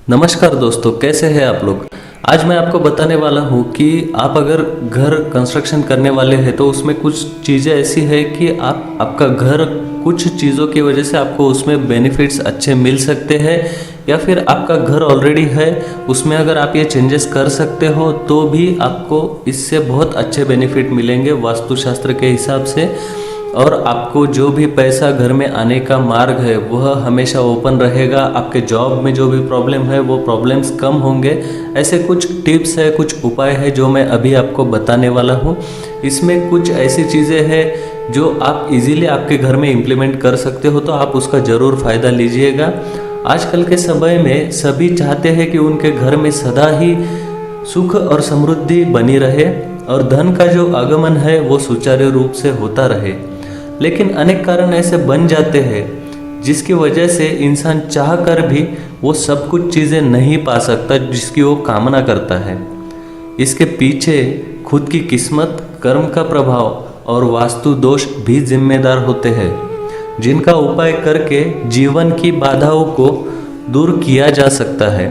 नमस्कार दोस्तों, कैसे हैं आप लोग। आज मैं आपको बताने वाला हूँ कि आप अगर घर कंस्ट्रक्शन करने वाले हैं तो उसमें कुछ चीज़ें ऐसी है कि आपका घर कुछ चीज़ों की वजह से आपको उसमें बेनिफिट्स अच्छे मिल सकते हैं, या फिर आपका घर ऑलरेडी है उसमें अगर आप ये चेंजेस कर सकते हो तो भी आपको इससे बहुत अच्छे बेनिफिट मिलेंगे वास्तुशास्त्र के हिसाब से। और आपको जो भी पैसा घर में आने का मार्ग है वह हमेशा ओपन रहेगा। आपके जॉब में जो भी प्रॉब्लम है वो प्रॉब्लम्स कम होंगे। ऐसे कुछ टिप्स है, कुछ उपाय है जो मैं अभी आपको बताने वाला हूँ। इसमें कुछ ऐसी चीज़ें हैं जो आप इजीली आपके घर में इम्प्लीमेंट कर सकते हो, तो आप उसका ज़रूर फ़ायदा लीजिएगा। आजकल के समय में सभी चाहते हैं कि उनके घर में सदा ही सुख और समृद्धि बनी रहे और धन का जो आगमन है वो सुचारू रूप से होता रहे। लेकिन अनेक कारण ऐसे बन जाते हैं जिसकी वजह से इंसान चाह कर भी वो सब कुछ चीज़ें नहीं पा सकता जिसकी वो कामना करता है। इसके पीछे खुद की किस्मत, कर्म का प्रभाव और वास्तु दोष भी जिम्मेदार होते हैं, जिनका उपाय करके जीवन की बाधाओं को दूर किया जा सकता है।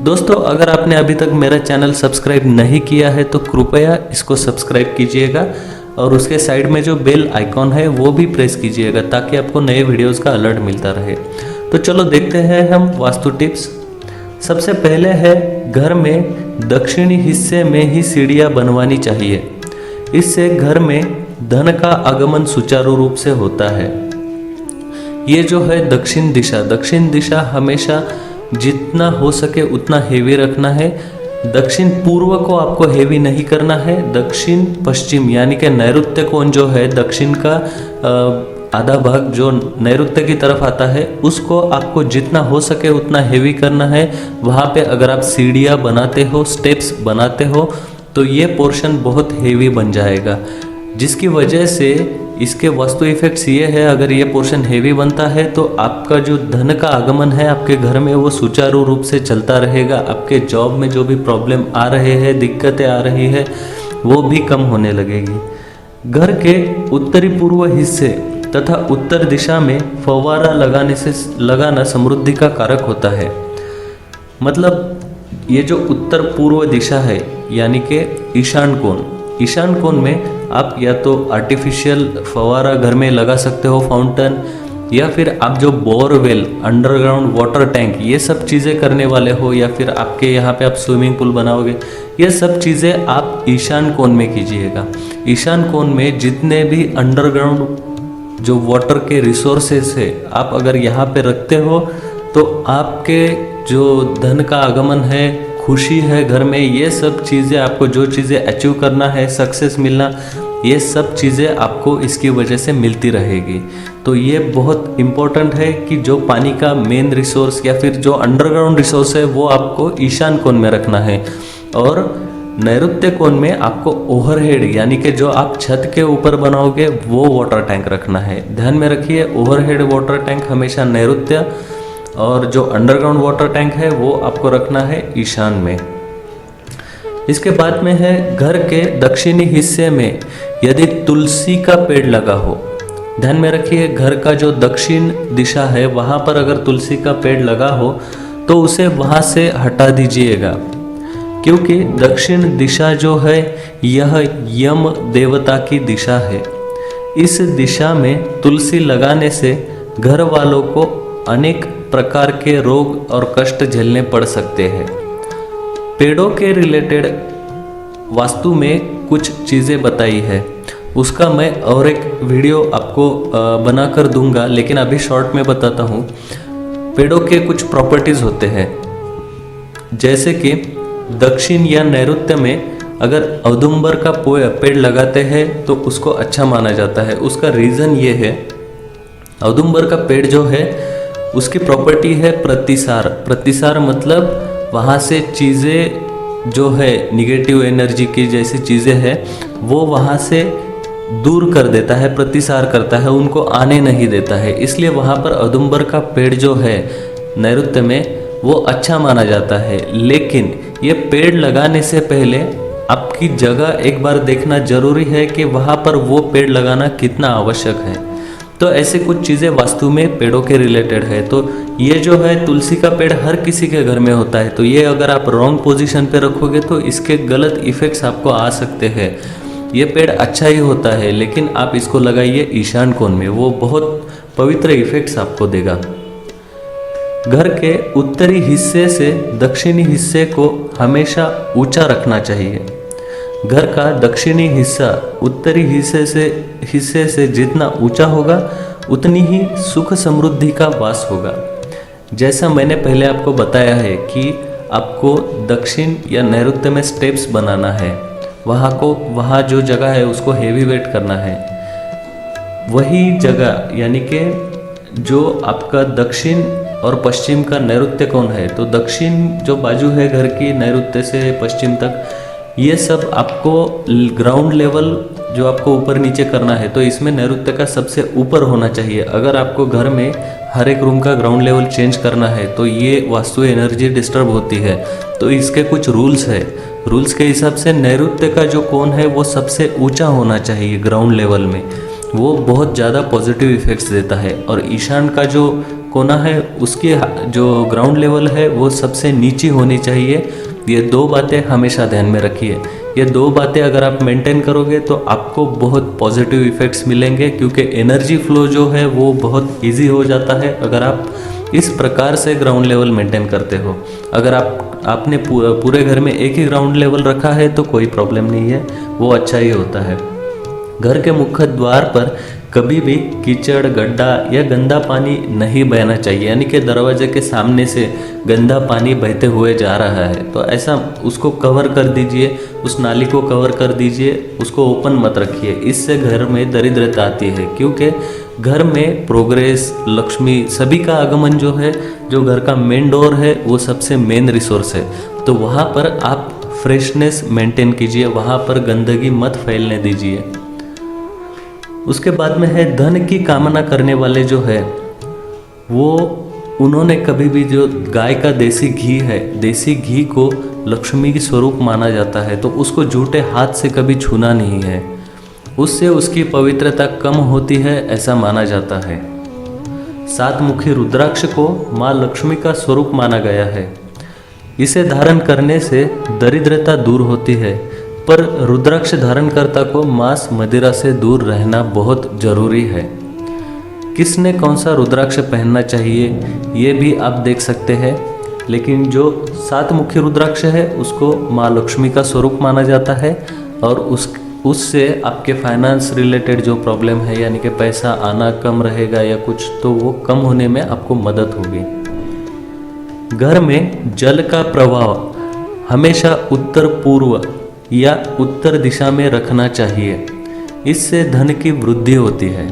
दोस्तों, अगर आपने अभी तक मेरा चैनल सब्सक्राइब नहीं किया है तो कृपया इसको सब्सक्राइब कीजिएगा और उसके साइड में जो बेल आइकॉन है वो भी प्रेस कीजिएगा ताकि आपको नए वीडियोस का अलर्ट मिलता रहे। तो चलो देखते हैं हम वास्तु टिप्स। सबसे पहले है, घर में दक्षिणी हिस्से में ही सीढ़ियाँ बनवानी चाहिए। इससे घर में धन का आगमन सुचारू रूप से होता है। ये जो है दक्षिण दिशा हमेशा जितना हो सके उतना हेवी रखना है। दक्षिण पूर्व को आपको हेवी नहीं करना है। दक्षिण पश्चिम यानी कि नैऋत्य कोण जो है, दक्षिण का आधा भाग जो नैऋत्य की तरफ आता है उसको आपको जितना हो सके उतना हेवी करना है। वहाँ पे अगर आप सीढ़ियाँ बनाते हो, स्टेप्स बनाते हो तो ये पोर्शन बहुत हेवी बन जाएगा, जिसकी वजह से इसके वास्तु इफेक्ट्स ये है, अगर ये पोर्शन हेवी बनता है तो आपका जो धन का आगमन है आपके घर में वो सुचारू रूप से चलता रहेगा। आपके जॉब में जो भी प्रॉब्लम आ रहे हैं, दिक्कतें आ रही है, वो भी कम होने लगेगी। घर के उत्तरी पूर्व हिस्से तथा उत्तर दिशा में फव्वारा लगाना समृद्धि का कारक होता है। मतलब ये जो उत्तर पूर्व दिशा है यानी कि ईशान कोण में आप या तो आर्टिफिशियल फवारा घर में लगा सकते हो, फाउंटेन, या फिर आप जो बोरवेल, अंडरग्राउंड वाटर टैंक, ये सब चीज़ें करने वाले हो, या फिर आपके यहाँ पे आप स्विमिंग पूल बनाओगे, ये सब चीज़ें आप ईशान कोण में कीजिएगा। ईशान कोण में जितने भी अंडरग्राउंड जो वाटर के रिसोर्सेस है आप अगर यहाँ पे रखते हो तो आपके जो धन का आगमन है, खुशी है घर में, ये सब चीज़ें आपको जो चीज़ें अचीव करना है, सक्सेस मिलना, ये सब चीज़ें आपको इसकी वजह से मिलती रहेगी। तो ये बहुत इम्पोर्टेंट है कि जो पानी का मेन रिसोर्स या फिर जो अंडरग्राउंड रिसोर्स है वो आपको ईशान कोण में रखना है। और नैऋत्य कोण में आपको ओवरहेड यानी कि जो आप छत के ऊपर बनाओगे वो वाटर टैंक रखना है। ध्यान में रखिए, ओवरहेड वाटर टैंक हमेशा नैऋत्य, और जो अंडरग्राउंड वाटर टैंक है वो आपको रखना है ईशान में। इसके बाद में है, घर के दक्षिणी हिस्से में यदि तुलसी का पेड़ लगा हो, ध्यान में रखिए, घर का जो दक्षिण दिशा है वहाँ पर अगर तुलसी का पेड़ लगा हो तो उसे वहाँ से हटा दीजिएगा, क्योंकि दक्षिण दिशा जो है यह यम देवता की दिशा है। इस दिशा में तुलसी लगाने से घर वालों को अनेक प्रकार के रोग और कष्ट झेलने पड़ सकते हैं। पेड़ों के रिलेटेड वास्तु में कुछ चीज़ें बताई है, उसका मैं और एक वीडियो आपको बना कर दूंगा, लेकिन अभी शॉर्ट में बताता हूँ। पेड़ों के कुछ प्रॉपर्टीज़ होते हैं, जैसे कि दक्षिण या नैऋत्य में अगर औदुंबर का पेड़ लगाते हैं तो उसको अच्छा माना जाता है। उसका रीज़न ये है, औदुंबर का पेड़ जो है उसकी प्रॉपर्टी है प्रतिसार मतलब वहाँ से चीज़ें जो है निगेटिव एनर्जी की जैसी चीज़ें हैं वो वहाँ से दूर कर देता है, प्रतिसार करता है, उनको आने नहीं देता है। इसलिए वहाँ पर औदुंबर का पेड़ जो है नैऋत्य में वो अच्छा माना जाता है। लेकिन ये पेड़ लगाने से पहले आपकी जगह एक बार देखना जरूरी है कि वहाँ पर वो पेड़ लगाना कितना आवश्यक है। तो ऐसे कुछ चीज़ें वास्तु में पेड़ों के रिलेटेड है। तो ये जो है तुलसी का पेड़ हर किसी के घर में होता है, तो ये अगर आप रॉन्ग पोजीशन पे रखोगे तो इसके गलत इफ़ेक्ट्स आपको आ सकते हैं। ये पेड़ अच्छा ही होता है, लेकिन आप इसको लगाइए ईशान कोण में, वो बहुत पवित्र इफ़ेक्ट्स आपको देगा। घर के उत्तरी हिस्से से दक्षिणी हिस्से को हमेशा ऊंचा रखना चाहिए। घर का दक्षिणी हिस्सा उत्तरी हिस्से से जितना ऊंचा होगा उतनी ही सुख समृद्धि का वास होगा। जैसा मैंने पहले आपको बताया है कि आपको दक्षिण या नैऋत्य में स्टेप्स बनाना है, वहाँ जो जगह है उसको हेवी वेट करना है। वही जगह यानी कि जो आपका दक्षिण और पश्चिम का नैऋत्य कोण है, तो दक्षिण जो बाजू है घर की नैऋत्य से पश्चिम तक, ये सब आपको ग्राउंड लेवल जो आपको ऊपर नीचे करना है, तो इसमें नैऋत्य का सबसे ऊपर होना चाहिए। अगर आपको घर में हर एक रूम का ग्राउंड लेवल चेंज करना है तो ये वास्तु एनर्जी डिस्टर्ब होती है, तो इसके कुछ रूल्स है। रूल्स के हिसाब से नैऋत्य का जो कोण है वो सबसे ऊंचा होना चाहिए ग्राउंड लेवल में, वो बहुत ज़्यादा पॉजिटिव इफेक्ट्स देता है। और ईशान का जो कोना है उसकी जो ग्राउंड लेवल है वो सबसे नीची होनी चाहिए। ये दो बातें हमेशा ध्यान में रखिए। ये दो बातें अगर आप मेंटेन करोगे तो आपको बहुत पॉजिटिव इफ़ेक्ट्स मिलेंगे, क्योंकि एनर्जी फ्लो जो है वो बहुत इजी हो जाता है अगर आप इस प्रकार से ग्राउंड लेवल मेंटेन करते हो। अगर आपने पूरे घर में एक ही ग्राउंड लेवल रखा है तो कोई प्रॉब्लम नहीं है, वो अच्छा ही होता है। घर के मुख्य द्वार पर कभी भी कीचड़, गड्ढा या गंदा पानी नहीं बहना चाहिए, यानी कि दरवाजे के सामने से गंदा पानी बहते हुए जा रहा है तो ऐसा उसको कवर कर दीजिए, उस नाली को कवर कर दीजिए, उसको ओपन मत रखिए। इससे घर में दरिद्रता आती है, क्योंकि घर में प्रोग्रेस, लक्ष्मी, सभी का आगमन जो है, जो घर का मेन डोर है वो सबसे मेन रिसोर्स है। तो वहाँ पर आप फ्रेशनेस मेंटेन कीजिए, वहाँ पर गंदगी मत फैलने दीजिए। उसके बाद में है धन की कामना करने वाले जो है वो उन्होंने कभी भी जो गाय का देसी घी है, देसी घी को लक्ष्मी की स्वरूप माना जाता है, तो उसको झूठे हाथ से कभी छूना नहीं है, उससे उसकी पवित्रता कम होती है ऐसा माना जाता है। सात मुखी रुद्राक्ष को माँ लक्ष्मी का स्वरूप माना गया है। इसे धारण करने से दरिद्रता दूर होती है, पर रुद्राक्ष धारणकर्ता को मांस मदिरा से दूर रहना बहुत जरूरी है। किसने कौन सा रुद्राक्ष पहनना चाहिए ये भी आप देख सकते हैं, लेकिन जो सात मुखी रुद्राक्ष है उसको माँ लक्ष्मी का स्वरूप माना जाता है और उससे आपके फाइनेंस रिलेटेड जो प्रॉब्लम है, यानी कि पैसा आना कम रहेगा या कुछ, तो वो कम होने में आपको मदद होगी। घर में जल का प्रवाह हमेशा उत्तर पूर्व या उत्तर दिशा में रखना चाहिए, इससे धन की वृद्धि होती है।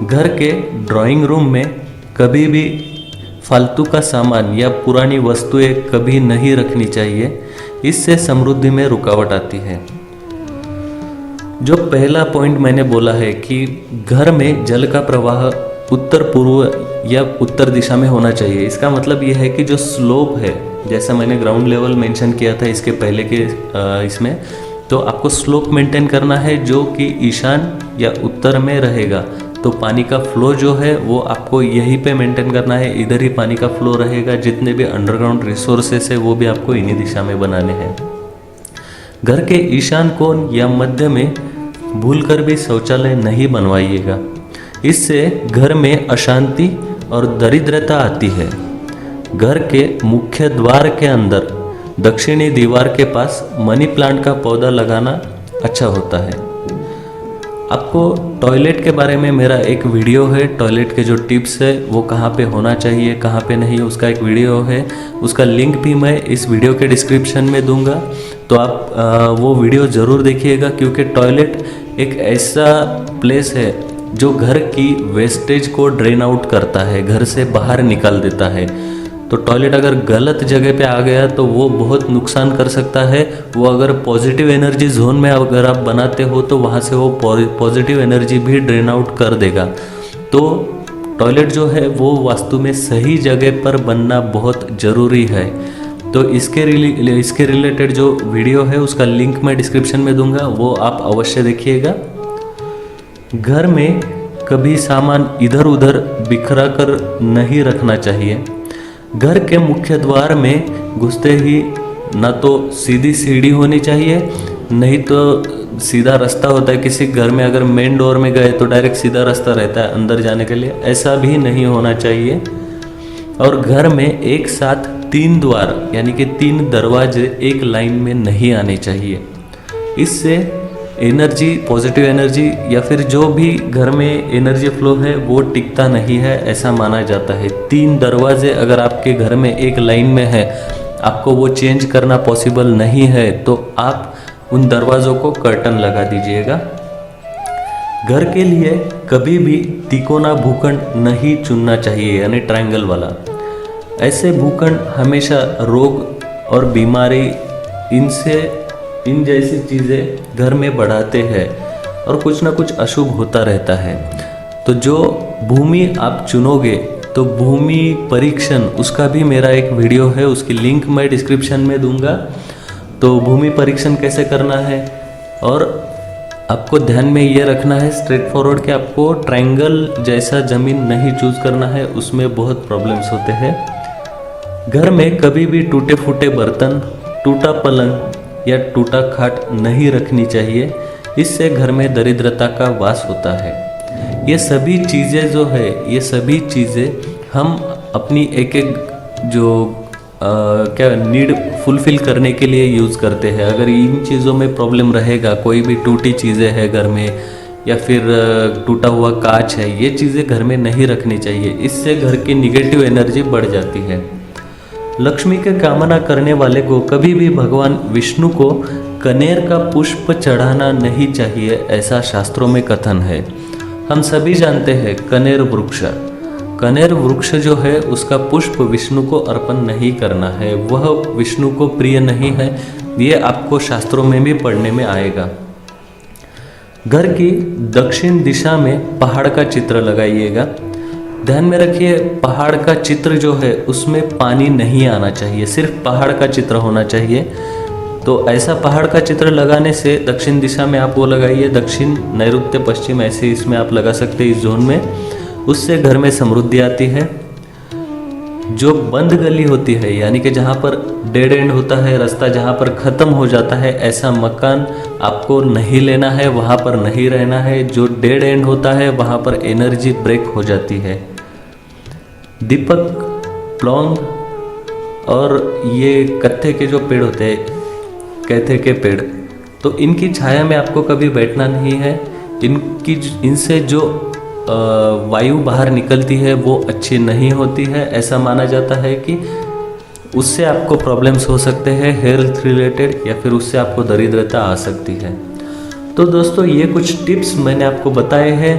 घर के ड्राइंग रूम में कभी भी फालतू का सामान या पुरानी वस्तुएं कभी नहीं रखनी चाहिए, इससे समृद्धि में रुकावट आती है। जो पहला पॉइंट मैंने बोला है कि घर में जल का प्रवाह उत्तर पूर्व या उत्तर दिशा में होना चाहिए, इसका मतलब यह है कि जो स्लोप है, जैसा मैंने ग्राउंड लेवल मेंशन किया था इसके पहले के इसमें, तो आपको स्लोप मेंटेन करना है जो कि ईशान या उत्तर में रहेगा। तो पानी का फ्लो जो है वो आपको यहीं पे मेंटेन करना है, इधर ही पानी का फ्लो रहेगा। जितने भी अंडरग्राउंड रिसोर्सेस है वो भी आपको इन्हीं दिशा में बनाने हैं। घर के ईशान कोण या मध्य में भूलकर भी शौचालय नहीं बनवाइएगा, इससे घर में अशांति और दरिद्रता आती है। घर के मुख्य द्वार के अंदर दक्षिणी दीवार के पास मनी प्लांट का पौधा लगाना अच्छा होता है। आपको टॉयलेट के बारे में मेरा एक वीडियो है, टॉयलेट के जो टिप्स है वो कहाँ पे होना चाहिए कहाँ पे नहीं, उसका एक वीडियो है, उसका लिंक भी मैं इस वीडियो के डिस्क्रिप्शन में दूंगा, तो आप वो वीडियो ज़रूर देखिएगा। क्योंकि टॉयलेट एक ऐसा प्लेस है जो घर की वेस्टेज को ड्रेन आउट करता है, घर से बाहर निकाल देता है। तो टॉयलेट अगर गलत जगह पे आ गया तो वो बहुत नुकसान कर सकता है। वो अगर पॉजिटिव एनर्जी जोन में अगर आप बनाते हो तो वहाँ से वो पॉजिटिव एनर्जी भी ड्रेन आउट कर देगा। तो टॉयलेट जो है वो वास्तु में सही जगह पर बनना बहुत ज़रूरी है। तो इसके रिलेटेड जो वीडियो है उसका लिंक मैं डिस्क्रिप्शन में दूंगा, वो आप अवश्य देखिएगा। घर में कभी सामान इधर उधर बिखरा कर नहीं रखना चाहिए। घर के मुख्य द्वार में घुसते ही ना तो सीधी सीढ़ी होनी चाहिए, नहीं तो सीधा रास्ता होता है। किसी घर में अगर मेन डोर में गए तो डायरेक्ट सीधा रास्ता रहता है अंदर जाने के लिए, ऐसा भी नहीं होना चाहिए। और घर में एक साथ 3 द्वार यानी कि 3 दरवाजे एक लाइन में नहीं आने चाहिए। इससे एनर्जी, पॉजिटिव एनर्जी या फिर जो भी घर में एनर्जी फ्लो है वो टिकता नहीं है, ऐसा माना जाता है। 3 दरवाजे अगर आपके घर में एक लाइन में है, आपको वो चेंज करना पॉसिबल नहीं है, तो आप उन दरवाज़ों को कर्टन लगा दीजिएगा। घर के लिए कभी भी तिकोना भूखंड नहीं चुनना चाहिए, यानी ट्रायंगल वाला। ऐसे भूखंड हमेशा रोग और बीमारी इन जैसी चीज़ें घर में बढ़ाते हैं और कुछ ना कुछ अशुभ होता रहता है। तो जो भूमि आप चुनोगे, तो भूमि परीक्षण, उसका भी मेरा एक वीडियो है, उसकी लिंक मैं डिस्क्रिप्शन में दूंगा। तो भूमि परीक्षण कैसे करना है, और आपको ध्यान में ये रखना है स्ट्रेट फॉरवर्ड कि आपको ट्रायंगल जैसा ज़मीन नहीं चूज़ करना है, उसमें बहुत प्रॉब्लम्स होते हैं। घर में कभी भी टूटे फूटे बर्तन, टूटा पलंग या टूटा खाट नहीं रखनी चाहिए, इससे घर में दरिद्रता का वास होता है। ये सभी चीज़ें जो है, ये सभी चीज़ें हम अपनी एक जो क्या नीड फुलफ़िल करने के लिए यूज़ करते हैं। अगर इन चीज़ों में प्रॉब्लम रहेगा, कोई भी टूटी चीज़ें हैं घर में या फिर टूटा हुआ कांच है, ये चीज़ें घर में नहीं रखनी चाहिए, इससे घर की निगेटिव एनर्जी बढ़ जाती है। लक्ष्मी की कामना करने वाले को कभी भी भगवान विष्णु को कनेर का पुष्प चढ़ाना नहीं चाहिए, ऐसा शास्त्रों में कथन है। हम सभी जानते हैं कनेर वृक्ष जो है उसका पुष्प विष्णु को अर्पण नहीं करना है, वह विष्णु को प्रिय नहीं है, ये आपको शास्त्रों में भी पढ़ने में आएगा। घर की दक्षिण दिशा में पहाड़ का चित्र लगाइएगा। ध्यान में रखिए, पहाड़ का चित्र जो है उसमें पानी नहीं आना चाहिए, सिर्फ पहाड़ का चित्र होना चाहिए। तो ऐसा पहाड़ का चित्र लगाने से दक्षिण दिशा में आप वो लगाइए, दक्षिण, नैऋत्य, पश्चिम, ऐसे इसमें आप लगा सकते हैं इस जोन में। उससे घर में समृद्धि आती है। जो बंद गली होती है, यानी कि जहाँ पर डेड एंड होता है, रास्ता जहाँ पर ख़त्म हो जाता है, ऐसा मकान आपको नहीं लेना है, वहाँ पर नहीं रहना है। जो डेड एंड होता है वहाँ पर एनर्जी ब्रेक हो जाती है। दीपक, लौंग और ये कत्थे के जो पेड़ होते हैं, कैथे के पेड़, तो इनकी छाया में आपको कभी बैठना नहीं है। इनसे जो वायु बाहर निकलती है वो अच्छी नहीं होती है। ऐसा माना जाता है कि उससे आपको प्रॉब्लम्स हो सकते हैं हेल्थ रिलेटेड, या फिर उससे आपको दरिद्रता आ सकती है। तो दोस्तों, ये कुछ टिप्स मैंने आपको बताए हैं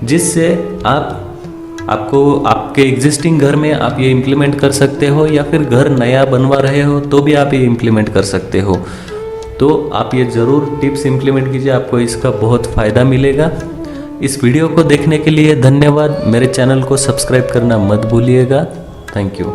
जिससे आपको आपके एग्जिस्टिंग घर में आप ये इम्प्लीमेंट कर सकते हो, या फिर घर नया बनवा रहे हो तो भी आप ये इम्प्लीमेंट कर सकते हो। तो आप ये ज़रूर टिप्स इम्प्लीमेंट कीजिए, आपको इसका बहुत फ़ायदा मिलेगा। इस वीडियो को देखने के लिए धन्यवाद। मेरे चैनल को सब्सक्राइब करना मत भूलिएगा। Thank you.